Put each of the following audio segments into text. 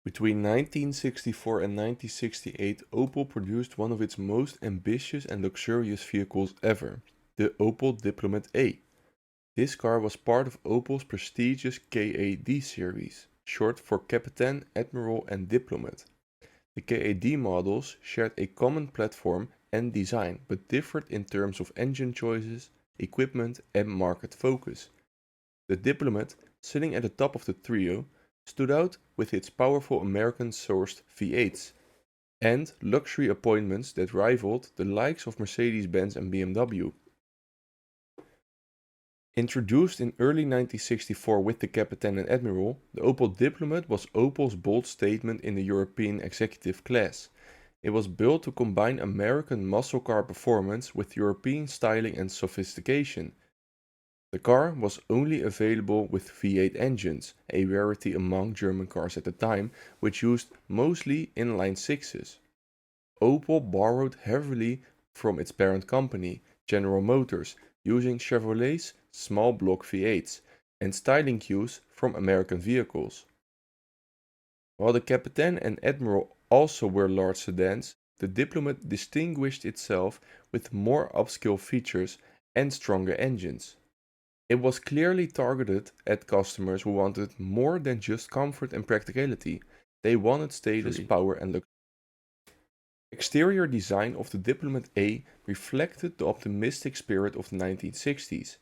Between 1964 and 1968, Opel produced one of its most ambitious and luxurious vehicles ever, the Opel Diplomat A. This car was part of Opel's prestigious KAD series, short for Captain, Admiral and Diplomat. The KAD models shared a common platform and design but differed in terms of engine choices, equipment and market focus. The Diplomat, sitting at the top of the trio, stood out with its powerful American-sourced V8s and luxury appointments that rivaled the likes of Mercedes-Benz and BMW. Introduced in early 1964 with the Captain and Admiral, the Opel Diplomat was Opel's bold statement in the European executive class. It was built to combine American muscle car performance with European styling and sophistication. The car was only available with V8 engines, a rarity among German cars at the time, which used mostly inline sixes. Opel borrowed heavily from its parent company, General Motors, using Chevrolet's small block V8s and styling cues from American vehicles. While the Captain and Admiral also were large sedans, the Diplomat distinguished itself with more upscale features and stronger engines. It was clearly targeted at customers who wanted more than just comfort and practicality. They wanted status, power and luxury. Exterior design of the Diplomat A reflected the optimistic spirit of the 1960s.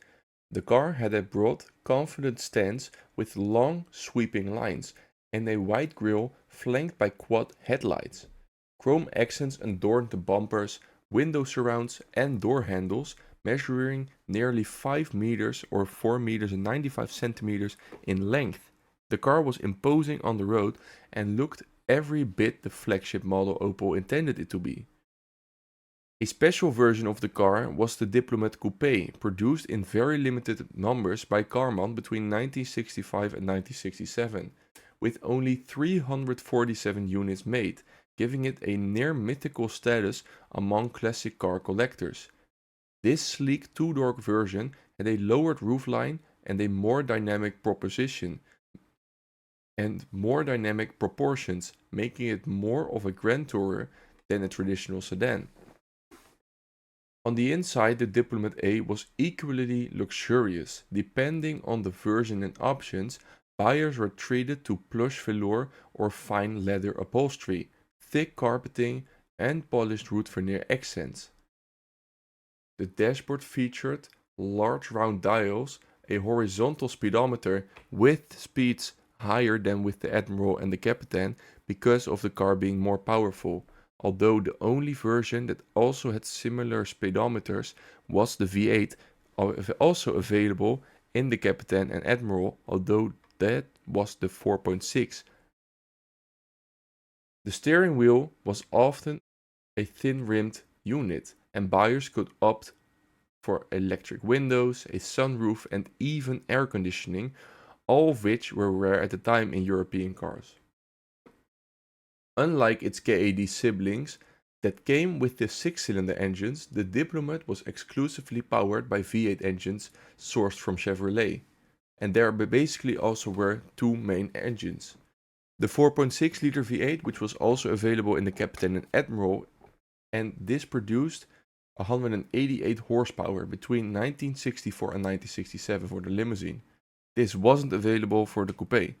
The car had a broad, confident stance with long, sweeping lines and a wide grille flanked by quad headlights. Chrome accents adorned the bumpers, window surrounds and door handles, measuring nearly 5 meters or 4 meters and 95 centimeters in length. The car was imposing on the road and looked every bit the flagship model Opel intended it to be. A special version of the car was the Diplomat Coupé, produced in very limited numbers by Karmann between 1965 and 1967, with only 347 units made, giving it a near mythical status among classic car collectors. This sleek two-door version had a lowered roofline and a more dynamic proposition and more dynamic proportions, making it more of a grand tourer than a traditional sedan. On the inside, the Diplomat A was equally luxurious. Depending on the version and options, buyers were treated to plush velour or fine leather upholstery, thick carpeting, and polished wood veneer accents. The dashboard featured large round dials, a horizontal speedometer with speeds higher than with the Admiral and the Captain because of the car being more powerful, although the only version that also had similar speedometers was the V8, also available in the Captain and Admiral, although that was the 4.6. The steering wheel was often a thin-rimmed unit, and buyers could opt for electric windows, a sunroof, and even air conditioning, all of which were rare at the time in European cars. Unlike its KAD siblings that came with the 6-cylinder engines, the Diplomat was exclusively powered by V8 engines sourced from Chevrolet, and there basically also were two main engines. The 4.6-liter V8, which was also available in the Captain and Admiral, and this produced 188 horsepower between 1964 and 1967 for the limousine. This wasn't available for the coupe.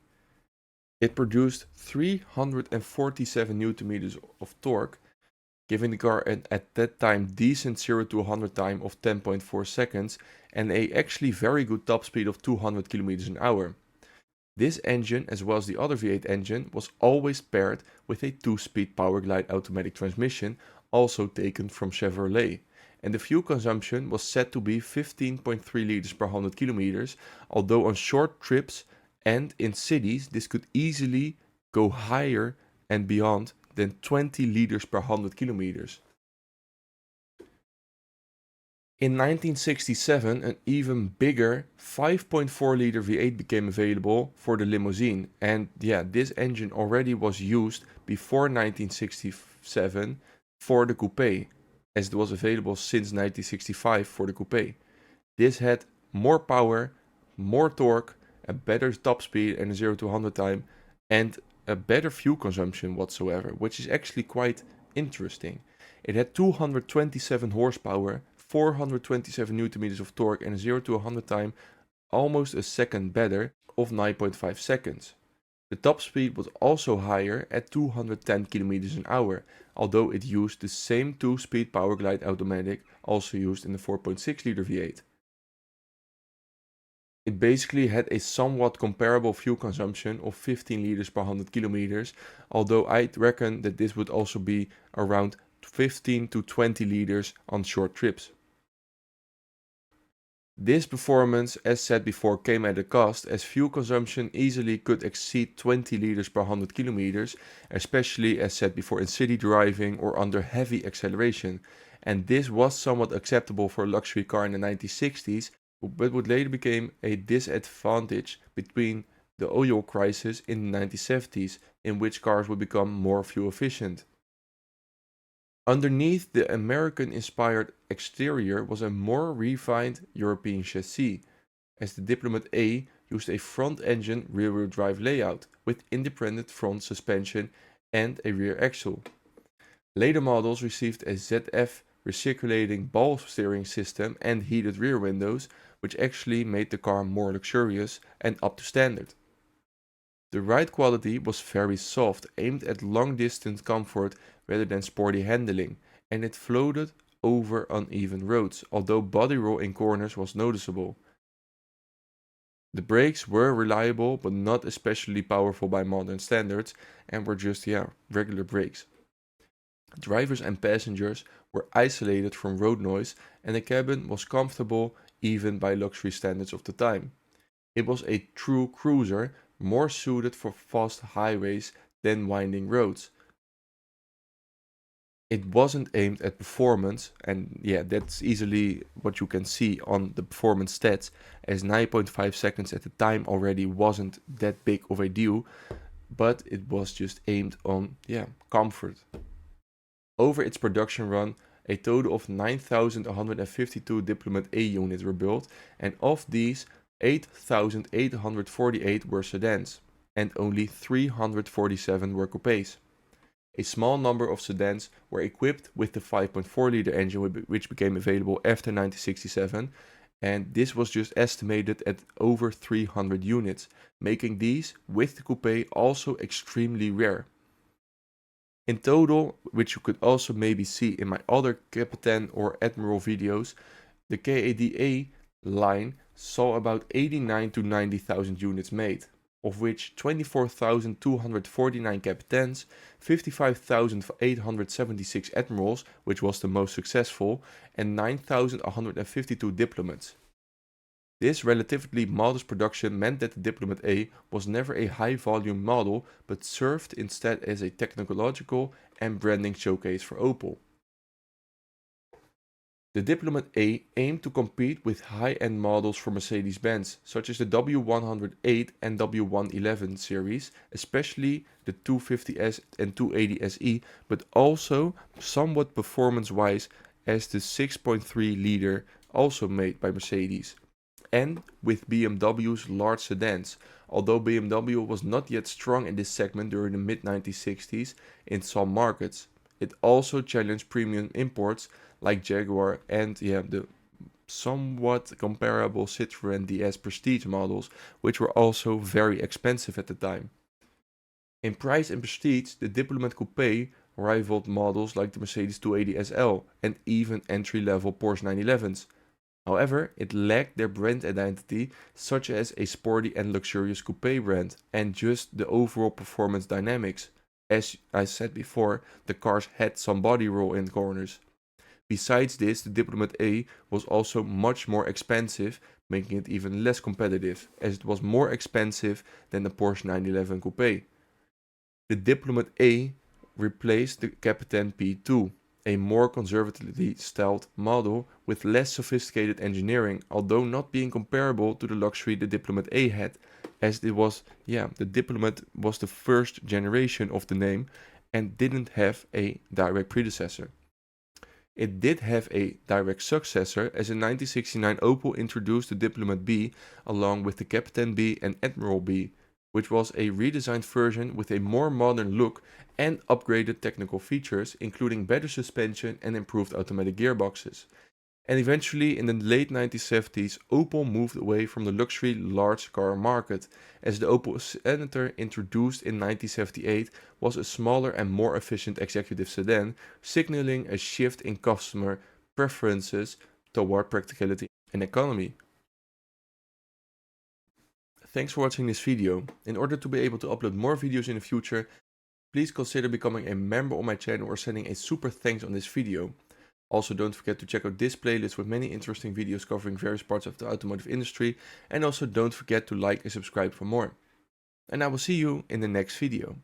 It produced 347 Nm of torque, giving the car at that time decent 0 to 100 time of 10.4 seconds and a actually very good top speed of 200 km an hour. This engine, as well as the other V8 engine, was always paired with a 2-speed Powerglide automatic transmission, also taken from Chevrolet, and the fuel consumption was set to be 15.3 liters per 100 kilometers, although on short trips and in cities this could easily go higher and beyond than 20 liters per 100 kilometers. In 1967, an even bigger 5.4 liter V8 became available for the limousine, and this engine already was used before 1967 for the coupe, as it was available since 1965 for the coupe. This had more power, more torque, a better top speed and a 0 to 100 time, and a better fuel consumption whatsoever, which is actually quite interesting. It had 227 horsepower, 427 newton meters of torque, and a 0 to 100 time almost a second better of 9.5 seconds. The top speed was also higher at 210 km an hour, although it used the same 2-speed Powerglide automatic also used in the 4.6 liter V8. It basically had a somewhat comparable fuel consumption of 15 liters per 100 kilometers, although I'd reckon that this would also be around 15 to 20 liters on short trips. This performance, as said before, came at a cost, as fuel consumption easily could exceed 20 liters per 100 kilometers, especially as said before in city driving or under heavy acceleration. And this was somewhat acceptable for a luxury car in the 1960s, but would later become a disadvantage between the oil crisis in the 1970s, in which cars would become more fuel efficient. Underneath the American-inspired exterior was a more refined European chassis, as the Diplomat A used a front-engine rear-wheel drive layout with independent front suspension and a rear axle. Later models received a ZF recirculating ball steering system and heated rear windows, which actually made the car more luxurious and up to standard. The ride quality was very soft, aimed at long-distance comfort rather than sporty handling, and it floated over uneven roads, although body roll in corners was noticeable. The brakes were reliable but not especially powerful by modern standards and were just, regular brakes. Drivers and passengers were isolated from road noise, and the cabin was comfortable even by luxury standards of the time. It was a true cruiser, more suited for fast highways than winding roads. It wasn't aimed at performance, and that's easily what you can see on the performance stats, as 9.5 seconds at the time already wasn't that big of a deal, but it was just aimed on, comfort. Over its production run, a total of 9,152 Diplomat A units were built, and of these, 8,848 were sedans, and only 347 were coupés. A small number of sedans were equipped with the 5.4 liter engine, which became available after 1967, and this was just estimated at over 300 units, making these, with the coupé, also extremely rare. In total, which you could also maybe see in my other Captain or Admiral videos, the KADA line saw about 89 to 90,000 units made, of which 24,249 Captains, 55,876 Admirals, which was the most successful, and 9,152 Diplomats. This relatively modest production meant that the Diplomat A was never a high-volume model, but served instead as a technological and branding showcase for Opel. The Diplomat A aimed to compete with high-end models for Mercedes-Benz, such as the W108 and W111 series, especially the 250S and 280SE, but also somewhat performance-wise as the 6.3 liter also made by Mercedes, and with BMW's large sedans, although BMW was not yet strong in this segment during the mid-1960s in some markets. It also challenged premium imports like Jaguar and the somewhat comparable Citroën DS Prestige models, which were also very expensive at the time. In price and prestige, the Diplomat Coupé rivaled models like the Mercedes 280 SL and even entry-level Porsche 911s. However, it lacked their brand identity, such as a sporty and luxurious coupe brand, and just the overall performance dynamics. As I said before, the cars had some body roll in corners. Besides this, the Diplomat A was also much more expensive, making it even less competitive, as it was more expensive than the Porsche 911 Coupe. The Diplomat A replaced the Captain P2, a more conservatively styled model with less sophisticated engineering, although not being comparable to the luxury the Diplomat A had, as it was, the Diplomat was the first generation of the name and didn't have a direct predecessor. It did have a direct successor, as in 1969 Opel introduced the Diplomat B along with the Captain B and Admiral B. which was a redesigned version with a more modern look and upgraded technical features, including better suspension and improved automatic gearboxes. And eventually, in the late 1970s, Opel moved away from the luxury large car market, as the Opel Senator, introduced in 1978, was a smaller and more efficient executive sedan, signaling a shift in customer preferences toward practicality and economy. Thanks for watching this video. In order to be able to upload more videos in the future, please consider becoming a member on my channel or sending a super thanks on this video. Also, don't forget to check out this playlist with many interesting videos covering various parts of the automotive industry, and also don't forget to like and subscribe for more. And I will see you in the next video.